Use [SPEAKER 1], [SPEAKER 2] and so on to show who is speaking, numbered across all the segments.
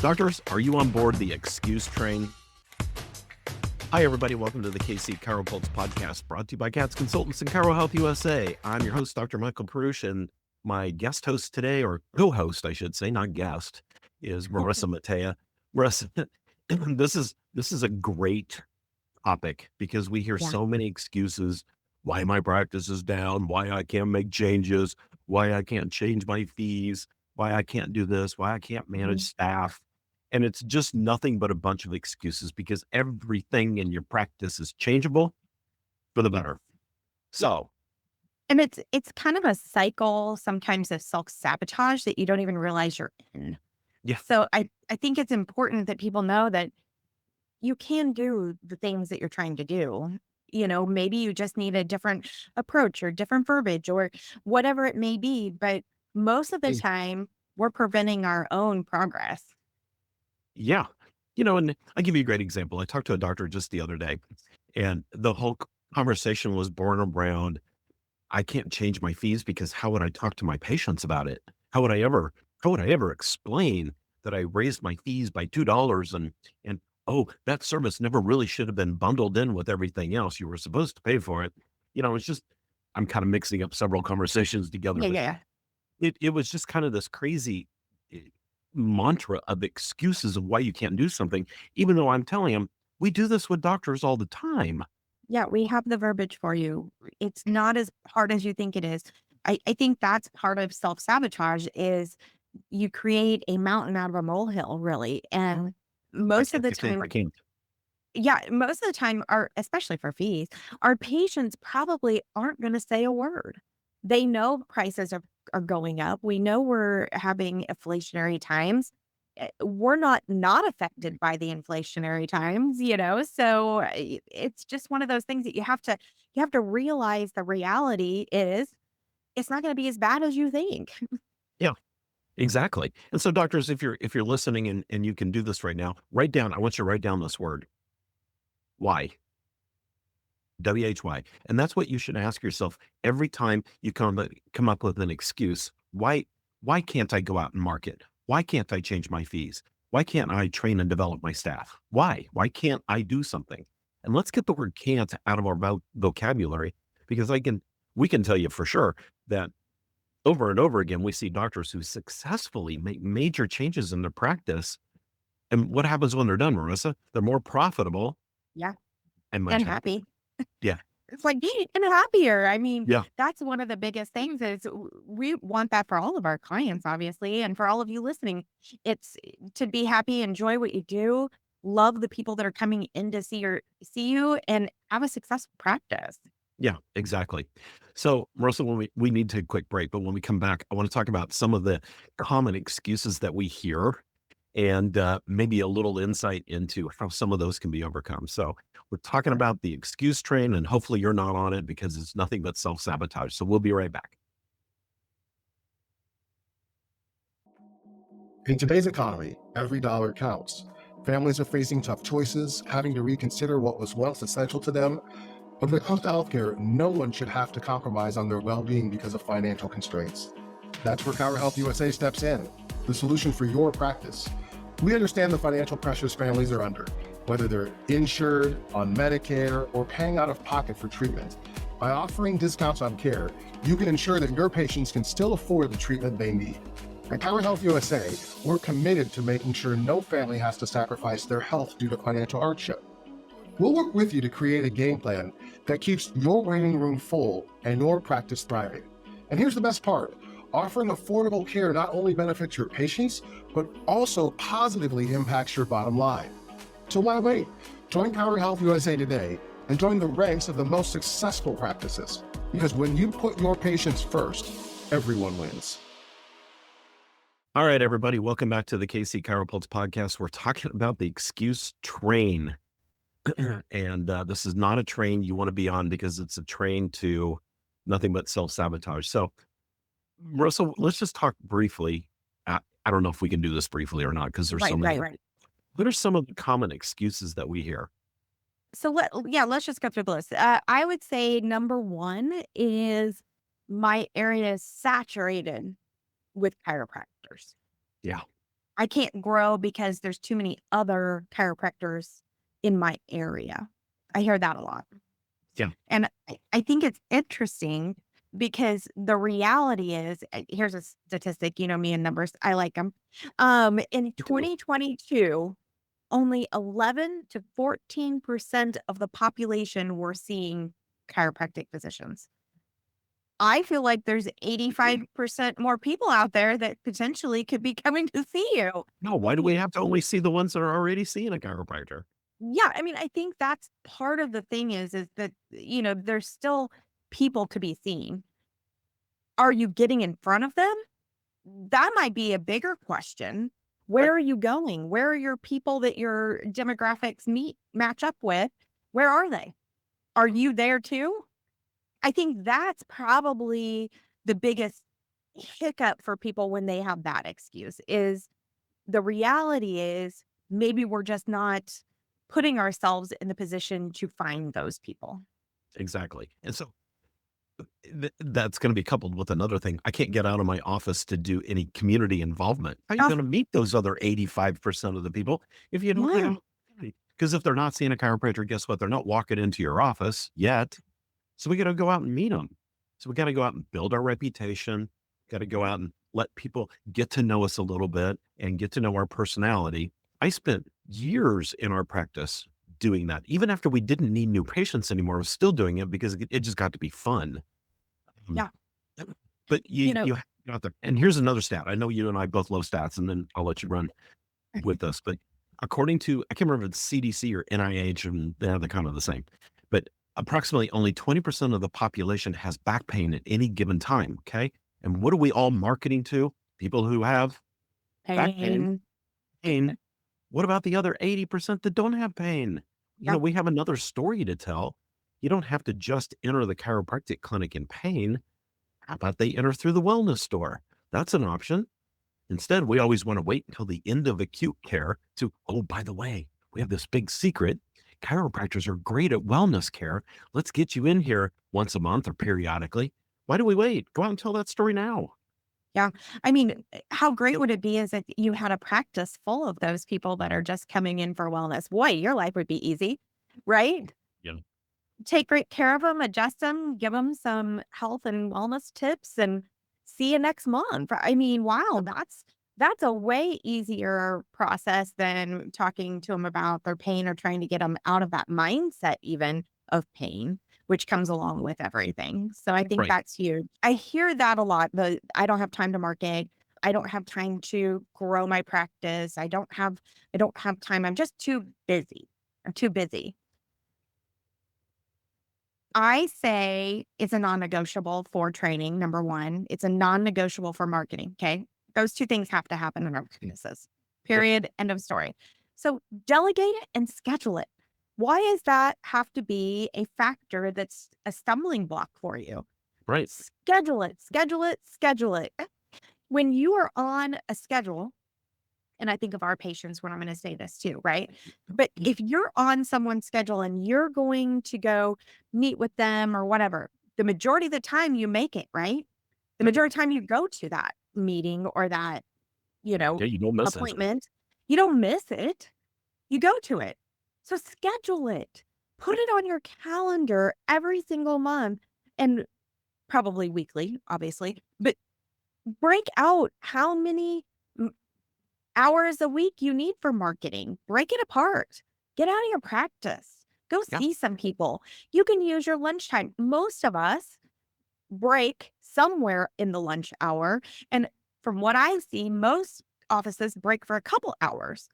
[SPEAKER 1] Doctors, are you on board the excuse train? Hi, everybody. Welcome to the KC CHIROpulse Podcast, brought to you by Cats Consultants and Chiro Health USA. I'm your host, Dr. Michael Perusich, and my guest host today, or co-host, I should say, not guest, is Marisa Mateja. Marisa, this is a great topic because we hear so many excuses why my practice is down, why I can't make changes, why I can't change my fees, why I can't do this, why I can't manage staff. And it's just nothing but a bunch of excuses because everything in your practice is changeable for the better. So,
[SPEAKER 2] And it's kind of a cycle sometimes of self-sabotage that you don't even realize you're in.
[SPEAKER 1] yeah,
[SPEAKER 2] So I think it's important that people know that you can do the things that you're trying to do. You know, maybe you just need a different approach or different verbiage or whatever it may be. But most of the time, we're preventing our own progress.
[SPEAKER 1] yeah. And I'll give you a great example. I talked to a doctor just the other day, and the whole conversation was born around, I can't change my fees because how would I talk to my patients about it? How would I ever explain that I raised my fees by $2 and oh, that service never really should have been bundled in with everything else. You were supposed to pay for it. It's just, I'm kind of mixing up several conversations together,
[SPEAKER 2] Yeah,
[SPEAKER 1] but
[SPEAKER 2] yeah.
[SPEAKER 1] it was just kind of this crazy eh, mantra of excuses of why you can't do something, even though I'm telling them we do this with doctors all the time.
[SPEAKER 2] Yeah, we have the verbiage for you. It's not as hard as you think it is. I think that's part of self-sabotage is you create a mountain out of a molehill, really. And
[SPEAKER 1] I
[SPEAKER 2] most of
[SPEAKER 1] can't
[SPEAKER 2] the
[SPEAKER 1] fix it.
[SPEAKER 2] time,
[SPEAKER 1] I can't.
[SPEAKER 2] yeah, most of the time, especially for fees, our patients probably aren't going to say a word. They know prices are going up. We know we're having inflationary times. We're not affected by the inflationary times, So it's just one of those things that you have to realize the reality is it's not going to be as bad as you think.
[SPEAKER 1] Yeah, exactly. And so doctors, if you're listening and you can do this right now, I want you to write down this word, why. WHY. And that's what you should ask yourself every time you come up with an excuse. Why can't I go out and market? Why can't I change my fees? Why can't I train and develop my staff? Why can't I do something? And let's get the word can't out of our vocabulary, because we can tell you for sure that over and over again, we see doctors who successfully make major changes in their practice. And what happens when they're done, Marissa? They're more profitable
[SPEAKER 2] Yeah.
[SPEAKER 1] and much
[SPEAKER 2] And
[SPEAKER 1] happier.
[SPEAKER 2] happy.
[SPEAKER 1] Yeah.
[SPEAKER 2] It's like, and happier. I mean,
[SPEAKER 1] Yeah.
[SPEAKER 2] that's one of the biggest things is we want that for all of our clients, obviously, and for all of you listening. It's to be happy, enjoy what you do, love the people that are coming in to see you, and have a successful practice.
[SPEAKER 1] Yeah, exactly. So, Marissa, when we need to take a quick break, but when we come back, I want to talk about some of the common excuses that we hear and maybe a little insight into how some of those can be overcome. So, we're talking about the excuse train, and hopefully you're not on it because it's nothing but self-sabotage. So, we'll be right back.
[SPEAKER 3] In today's economy, every dollar counts. Families are facing tough choices, having to reconsider what was once essential to them. But when it comes to healthcare, no one should have to compromise on their well-being because of financial constraints. That's where Chiro Health USA steps in, the solution for your practice. We understand the financial pressures families are under, whether they're insured, on Medicare, or paying out of pocket for treatment. By offering discounts on care, you can ensure that your patients can still afford the treatment they need. At Chiro Health USA, we're committed to making sure no family has to sacrifice their health due to financial hardship. We'll work with you to create a game plan that keeps your waiting room full and your practice thriving. And here's the best part. Offering affordable care not only benefits your patients, but also positively impacts your bottom line. So why wait? Join Chiro Health USA today and join the ranks of the most successful practices. Because when you put your patients first, everyone wins.
[SPEAKER 1] All right, everybody, welcome back to the KC CHIROpulse Podcast. We're talking about the excuse train. And this is not a train you want to be on because it's a train to nothing but self-sabotage. So, Russell, let's just talk briefly. I don't know if we can do this briefly or not because there's so many.
[SPEAKER 2] Right.
[SPEAKER 1] What are some of the common excuses that we hear?
[SPEAKER 2] So let's just go through the list. I would say number one is my area is saturated with chiropractors.
[SPEAKER 1] Yeah.
[SPEAKER 2] I can't grow because there's too many other chiropractors in my area. I hear that a lot.
[SPEAKER 1] Yeah.
[SPEAKER 2] And I think it's interesting because the reality is, here's a statistic, you know me and numbers, I like them. In
[SPEAKER 1] Me too.
[SPEAKER 2] 2022, only 11 to 14% of the population were seeing chiropractic physicians. I feel like there's 85% more people out there that potentially could be coming to see you.
[SPEAKER 1] No, why do we have to only see the ones that are already seeing a chiropractor?
[SPEAKER 2] Yeah, I mean, I think that's part of the thing is that, there's still people to be seen. Are you getting in front of them? That might be a bigger question.
[SPEAKER 1] Right.
[SPEAKER 2] Where are you going? Where are your people that your demographics match up with? Where are they? Are you there too? I think that's probably the biggest hiccup for people when they have that excuse is the reality is maybe we're just not putting ourselves in the position to find those people.
[SPEAKER 1] Exactly. And so that's going to be coupled with another thing. I can't get out of my office to do any community involvement. How are you
[SPEAKER 2] Oh,
[SPEAKER 1] going to meet those other 85% of the people if you don't
[SPEAKER 2] yeah.
[SPEAKER 1] have? Because if they're not seeing a chiropractor, guess what? They're not walking into your office yet. So we got to go out and meet them. So we got to go out and build our reputation. Got to go out and let people get to know us a little bit and get to know our personality. I spent years in our practice doing that. Even after we didn't need new patients anymore, I was still doing it because it just got to be fun. Um,
[SPEAKER 2] Yeah.
[SPEAKER 1] but
[SPEAKER 2] You know,
[SPEAKER 1] you out there. And here's another stat. I know you and I both love stats, and then I'll let you run with us. But according to, I can't remember if it's CDC or NIH, and they're kind of the same. But approximately only 20% of the population has back pain at any given time. Okay. And what are we all marketing to? People who have back
[SPEAKER 2] pain.
[SPEAKER 1] pain. What about the other 80% that don't have pain?
[SPEAKER 2] Yeah.
[SPEAKER 1] We have another story to tell. You don't have to just enter the chiropractic clinic in pain. How about they enter through the wellness store? That's an option. Instead, we always want to wait until the end of acute care to, oh, by the way, we have this big secret. Chiropractors are great at wellness care. Let's get you in here once a month or periodically. Why do we wait? Go out and tell that story now.
[SPEAKER 2] Yeah. I mean, how great
[SPEAKER 1] Yep.
[SPEAKER 2] would it be is if you had a practice full of those people that are just coming in for wellness? Boy, your life would be easy, right?
[SPEAKER 1] Yeah.
[SPEAKER 2] Take great care of them, adjust them, give them some health and wellness tips, and see you next month. I mean, wow, that's a way easier process than talking to them about their pain or trying to get them out of that mindset even of pain, which comes along with everything. So I think
[SPEAKER 1] Right.
[SPEAKER 2] that's huge. I hear that a lot. I don't have time to market. I don't have time to grow my practice. I don't have time. I'm just too busy. I'm too busy. I say it's a non-negotiable for training, number one. It's a non-negotiable for marketing, okay? Those two things have to happen in our businesses.
[SPEAKER 1] Yep.
[SPEAKER 2] Period. End of story. So delegate it and schedule it. Why does that have to be a factor that's a stumbling block for you?
[SPEAKER 1] Right.
[SPEAKER 2] Schedule it, schedule it, schedule it. When you are on a schedule, and I think of our patients when I'm going to say this too, right? But if you're on someone's schedule and you're going to go meet with them or whatever, the majority of the time you make it, right? The majority of the time you go to that meeting or that,
[SPEAKER 1] Yeah, you don't miss it.
[SPEAKER 2] appointment, you don't miss it. You go to it. So schedule it. Put it on your calendar every single month and probably weekly, obviously, but break out how many hours a week you need for marketing. Break it apart. Get out of your practice. Go
[SPEAKER 1] Yeah.
[SPEAKER 2] see some people. You can use your lunchtime. Most of us break somewhere in the lunch hour. And from what I've seen, most offices break for a couple hours.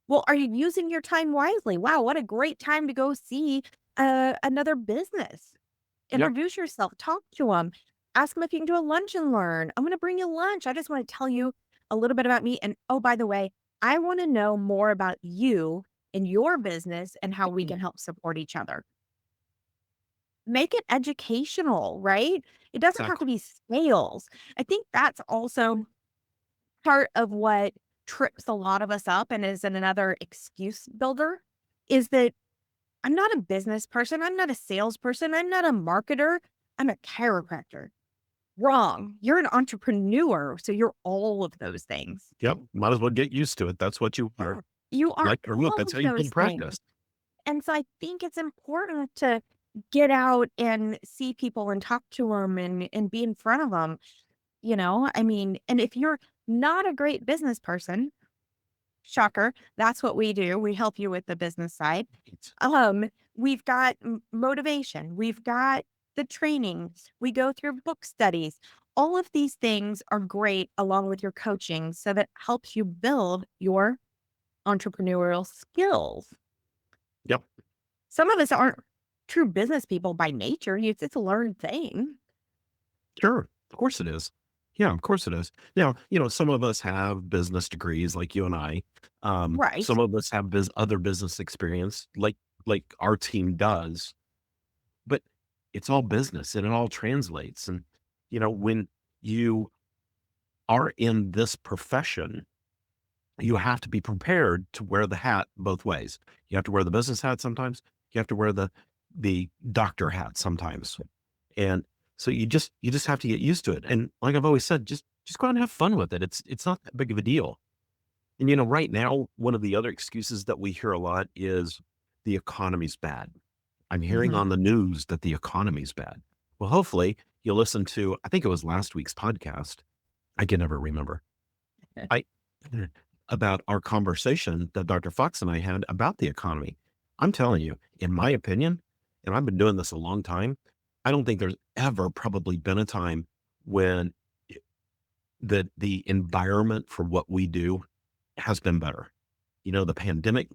[SPEAKER 2] Well, are you using your time wisely? Wow, what a great time to go see another business.
[SPEAKER 1] Yep.
[SPEAKER 2] Introduce yourself, talk to them, ask them if you can do a lunch and learn. I'm going to bring you lunch. I just want to tell you a little bit about me. And oh, by the way, I want to know more about you and your business and how we can help support each other. Make it educational, right? It doesn't have to
[SPEAKER 1] Exactly.
[SPEAKER 2] be sales. I think that's also part of what trips a lot of us up and is another excuse builder is that I'm not a business person. I'm not a salesperson. I'm not a marketer. I'm a chiropractor. Wrong. You're an entrepreneur, so you're all of those things.
[SPEAKER 1] Yep. Might as well get used to it. That's what you are.
[SPEAKER 2] You are
[SPEAKER 1] Like or look,
[SPEAKER 2] all
[SPEAKER 1] that's
[SPEAKER 2] of
[SPEAKER 1] how you
[SPEAKER 2] those
[SPEAKER 1] build
[SPEAKER 2] things.
[SPEAKER 1] practice.
[SPEAKER 2] And so I think it's important to get out and see people and talk to them and be in front of them. I mean, and if you're not a great business person, shocker, that's what we do. We help you with the business side. We've got motivation. We've got the training. We go through book studies. All of these things are great along with your coaching so that helps you build your entrepreneurial skills.
[SPEAKER 1] Yep.
[SPEAKER 2] Some of us aren't true business people by nature. It's a learned thing.
[SPEAKER 1] Sure. Of course it is. Yeah, of course it is. Now, some of us have business degrees like you and I.
[SPEAKER 2] Right.
[SPEAKER 1] Some of us have other business experience like our team does, but it's all business and it all translates. And, when you are in this profession, you have to be prepared to wear the hat both ways. You have to wear the business hat sometimes. You have to wear the doctor hat sometimes. And so you just have to get used to it. And like I've always said, just go out and have fun with it. It's not that big of a deal. And right now, one of the other excuses that we hear a lot is the economy's bad. I'm hearing
[SPEAKER 2] Mhm.
[SPEAKER 1] on the news that the economy's bad. Well, hopefully you'll listen to, I think it was last week's podcast. I can never remember. I about our conversation that Dr. Fox and I had about the economy. I'm telling you, in my opinion, and I've been doing this a long time, I don't think there's ever probably been a time when the environment for what we do has been better. The pandemic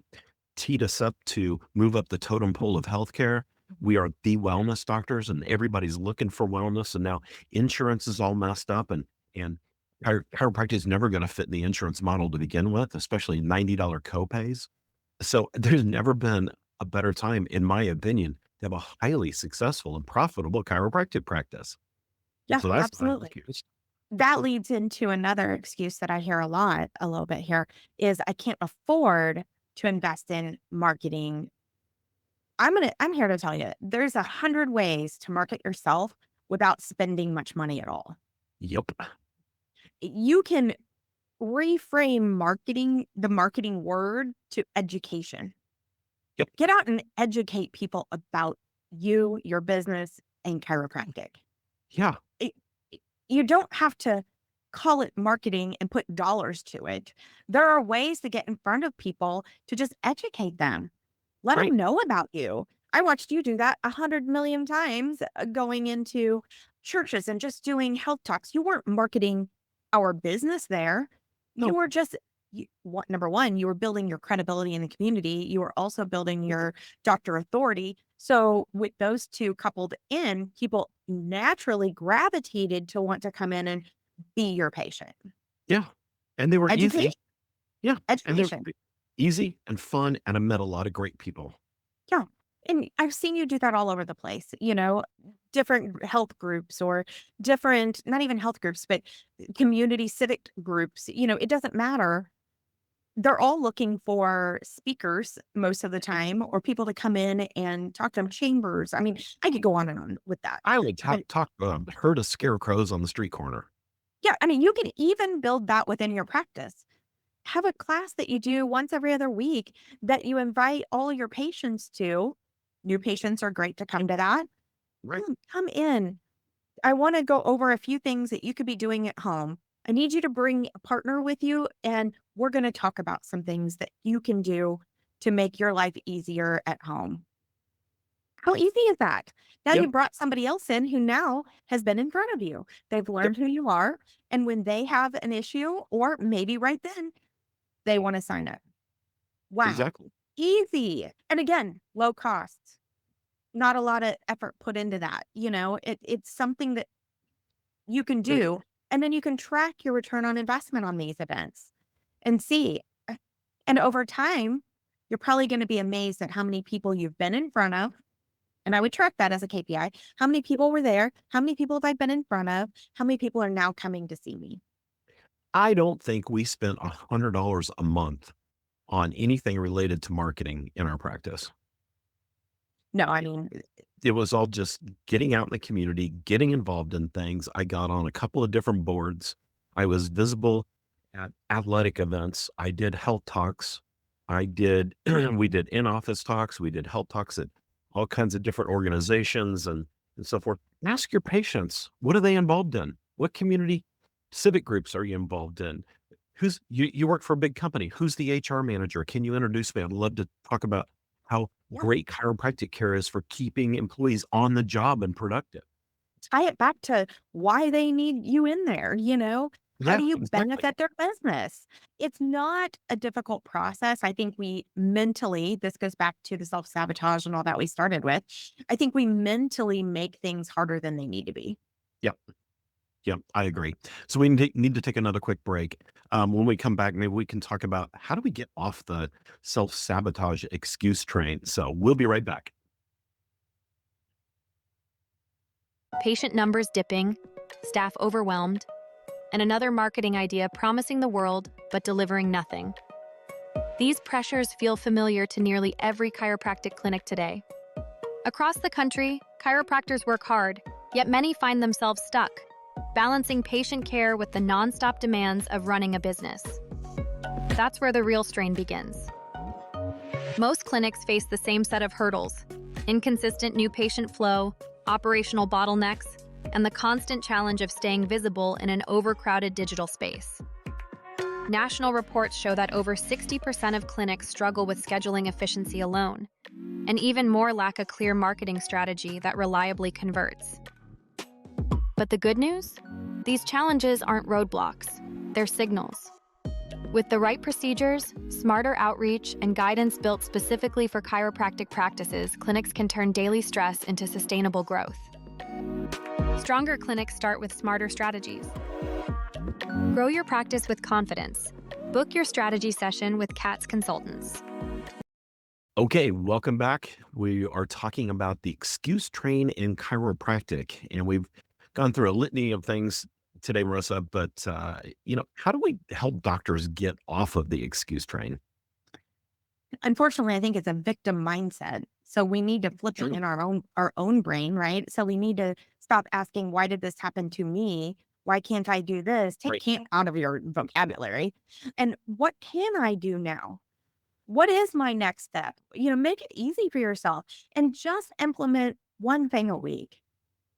[SPEAKER 1] teed us up to move up the totem pole of healthcare. We are the wellness doctors and everybody's looking for wellness. And now insurance is all messed up and chiropractic is never going to fit in the insurance model to begin with, especially $90 copays. So there's never been a better time, in my opinion, to have a highly successful and profitable chiropractic practice.
[SPEAKER 2] Yeah,
[SPEAKER 1] So that's my
[SPEAKER 2] absolutely.
[SPEAKER 1] excuse.
[SPEAKER 2] That leads into another excuse that I hear a little bit here is I can't afford to invest in marketing. I'm here to tell you, there's 100 ways to market yourself without spending much money at all.
[SPEAKER 1] Yep.
[SPEAKER 2] You can reframe the marketing word to education.
[SPEAKER 1] Yep.
[SPEAKER 2] Get out and educate people about you, your business, and chiropractic.
[SPEAKER 1] Yeah.
[SPEAKER 2] You don't have to call it marketing and put dollars to it. There are ways to get in front of people to just educate them. Let
[SPEAKER 1] Right.
[SPEAKER 2] them know about you. I watched you do that 100 million times going into churches and just doing health talks. You weren't marketing our business there. You
[SPEAKER 1] No.
[SPEAKER 2] were just, number one, you were building your credibility in the community. You were also building your doctor authority. So, with those two coupled in, people naturally gravitated to want to come in and be your patient.
[SPEAKER 1] Yeah. And they were
[SPEAKER 2] Education.
[SPEAKER 1] easy. Yeah. And they're
[SPEAKER 2] Education.
[SPEAKER 1] easy and fun. And I met a lot of great people.
[SPEAKER 2] Yeah. And I've seen you do that all over the place, different health groups or different, not even health groups, but community civic groups. It doesn't matter. They're all looking for speakers most of the time or people to come in and talk to them, chambers. I mean, I could go on and on with that.
[SPEAKER 1] I would
[SPEAKER 2] But
[SPEAKER 1] herd of scarecrows on the street corner.
[SPEAKER 2] yeah, I mean, you can even build that within your practice. Have a class that you do once every other week that you invite all your patients to. New patients are great to come to that.
[SPEAKER 1] Right.
[SPEAKER 2] Come in. I want to go over a few things that you could be doing at home. I need you to bring a partner with you, and we're going to talk about some things that you can do to make your life easier at home. How easy is that? Now
[SPEAKER 1] Yep.
[SPEAKER 2] you brought somebody else in who now has been in front of you. They've learned who you are. And when they have an issue, or maybe right then, they want to sign up. Wow.
[SPEAKER 1] Exactly.
[SPEAKER 2] Easy. And again, low costs. Not a lot of effort put into that. It's something that you can do. And then you can track your return on investment on these events and see. And over time, you're probably going to be amazed at how many people you've been in front of. And I would track that as a KPI. How many people were there? How many people have I been in front of? How many people are now coming to see me?
[SPEAKER 1] I don't think we spent $100 a month on anything related to marketing in our practice.
[SPEAKER 2] No, I mean,
[SPEAKER 1] it was all just getting out in the community, getting involved in things. I got on a couple of different boards. I was visible at athletic events. I did health talks. I did, we did in-office talks. We did health talks at all kinds of different organizations and so forth. Ask your patients, what are they involved in? What community civic groups are you involved in? You work for a big company. Who's the HR manager? Can you introduce me? I'd love to talk about how
[SPEAKER 2] Yeah.
[SPEAKER 1] great chiropractic care is for keeping employees on the job and productive.
[SPEAKER 2] Tie it back to why they need you in there, How
[SPEAKER 1] Yeah,
[SPEAKER 2] do you
[SPEAKER 1] exactly.
[SPEAKER 2] benefit their business? It's not a difficult process. I think we mentally, this goes back to the self-sabotage and all that we started with. I think we mentally make things harder than they need to be.
[SPEAKER 1] Yep. Yep. I agree. So we need to take another quick break. When we come back, maybe we can talk about how do we get off the self-sabotage excuse train. So we'll be right back.
[SPEAKER 4] Patient numbers dipping, staff overwhelmed, and another marketing idea promising the world but delivering nothing. These pressures feel familiar to nearly every chiropractic clinic today. Across the country, chiropractors work hard, yet many find themselves stuck, balancing patient care with the nonstop demands of running a business. That's where the real strain begins. Most clinics face the same set of hurdles: inconsistent new patient flow, operational bottlenecks, and the constant challenge of staying visible in an overcrowded digital space. National reports show that over 60% of clinics struggle with scheduling efficiency alone, and even more lack a clear marketing strategy that reliably converts. But the good news? These challenges aren't roadblocks, they're signals. With the right procedures, smarter outreach, and guidance built specifically for chiropractic practices, clinics can turn daily stress into sustainable growth. Stronger clinics start with smarter strategies. Grow your practice with confidence. Book your strategy session with KC Consultants.
[SPEAKER 1] Okay, welcome back. We are talking about the excuse train in chiropractic, and we've gone through a litany of things today, Marisa, but how do we help doctors get off of the excuse train?
[SPEAKER 2] Unfortunately, I think it's a victim mindset. So we need to flip it
[SPEAKER 1] True.
[SPEAKER 2] in our own brain, right? So we need to stop asking, why did this happen to me? Why can't I do this? Take
[SPEAKER 1] Right.
[SPEAKER 2] can't out of your vocabulary. And what can I do now? What is my next step? Make it easy for yourself and just implement one thing a week.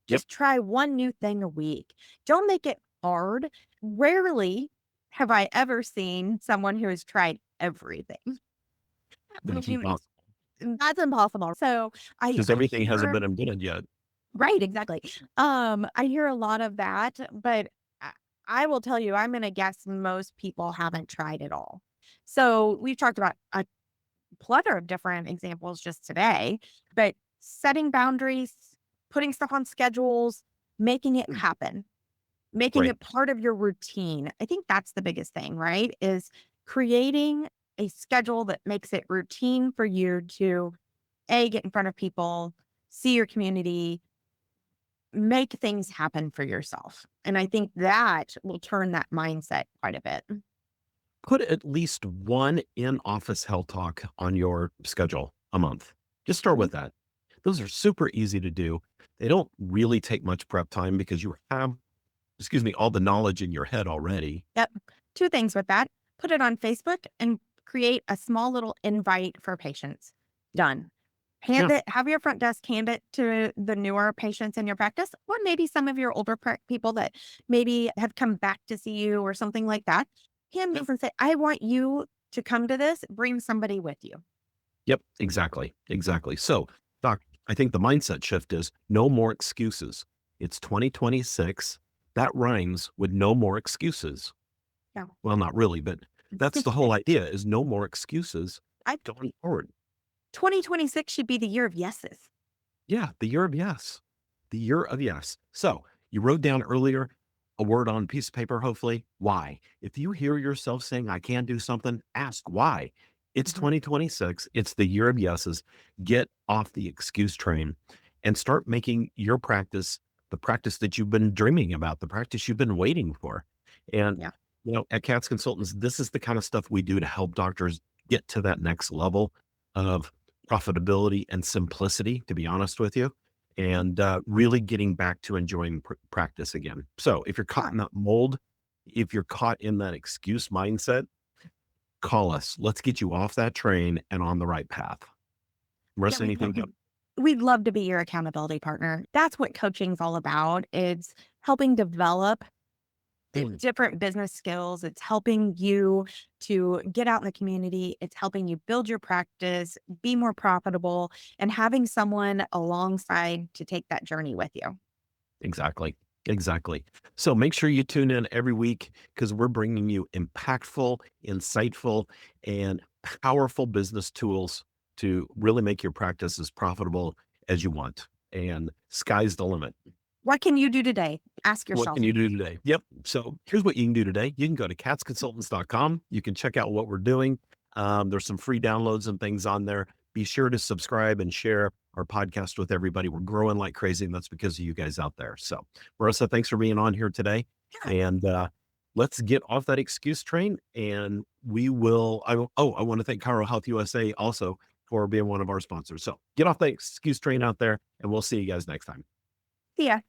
[SPEAKER 1] Yep.
[SPEAKER 2] Just try one new thing a week. Don't make it hard. Rarely have I ever seen someone who has tried everything.
[SPEAKER 1] That's
[SPEAKER 2] You-
[SPEAKER 1] impossible
[SPEAKER 2] That's impossible. So
[SPEAKER 1] because
[SPEAKER 2] I
[SPEAKER 1] everything hasn't
[SPEAKER 2] hear-
[SPEAKER 1] been invented yet.
[SPEAKER 2] right, exactly. I hear a lot of that, but I will tell you, I'm going to guess most people haven't tried it all. So we've talked about a plethora of different examples just today, but setting boundaries, putting stuff on schedules, making it happen, making
[SPEAKER 1] Right.
[SPEAKER 2] it part of your routine. I think that's the biggest thing, right? Is creating a schedule that makes it routine for you to get in front of people, see your community, make things happen for yourself. And I think that will turn that mindset quite a bit.
[SPEAKER 1] Put at least one in-office health talk on your schedule a month. Just start with that. Those are super easy to do. They don't really take much prep time because you have, all the knowledge in your head already.
[SPEAKER 2] Yep. Two things with that. Put it on Facebook and create a small little invite for patients. Done. Have your front desk hand it to the newer patients in your practice, or maybe some of your older people that maybe have come back to see you or something like that. Hand this and say, I want you to come to this. Bring somebody with you.
[SPEAKER 1] Yep, exactly. So, Doc, I think the mindset shift is no more excuses. It's 2026. That rhymes with no more excuses.
[SPEAKER 2] Yeah.
[SPEAKER 1] Well, not really, but that's the whole idea is no more excuses going forward.
[SPEAKER 2] 2026 should be the year of yeses.
[SPEAKER 1] Yeah, the year of yes. The year of yes. So you wrote down earlier a word on a piece of paper, hopefully. Why? If you hear yourself saying, I can't do something, ask why. It's 2026. It's the year of yeses. Get off the excuse train and start making your practice the practice that you've been dreaming about, the practice you've been waiting for. And, at KC Consultants, this is the kind of stuff we do to help doctors get to that next level of profitability and simplicity, to be honest with you. and really getting back to enjoying practice again. So if you're caught in that mold, if you're caught in that excuse mindset, call us. Let's get you off that train and on the right path. Marissa,
[SPEAKER 2] Yeah,
[SPEAKER 1] anything?
[SPEAKER 2] we'd love to be your accountability partner. That's what coaching's all about. It's helping develop different business skills. It's helping you to get out in the community. It's helping you build your practice, be more profitable, and having someone alongside to take that journey with you.
[SPEAKER 1] Exactly. Exactly. So make sure you tune in every week because we're bringing you impactful, insightful, and powerful business tools to really make your practice as profitable as you want. And sky's the limit.
[SPEAKER 2] What can you do today? Ask
[SPEAKER 1] What
[SPEAKER 2] yourself.
[SPEAKER 1] can you do today? Yep. So here's what you can do today. You can go to katzconsultants.com. You can check out what we're doing. There's some free downloads and things on there. Be sure to subscribe and share our podcast with everybody. We're growing like crazy, and that's because of you guys out there. So, Marissa, thanks for being on here today.
[SPEAKER 2] Yeah.
[SPEAKER 1] And let's get off that excuse train. And we will. I want to thank Chiro Health USA also for being one of our sponsors. So get off the excuse train out there, and we'll see you guys next time.
[SPEAKER 2] See ya.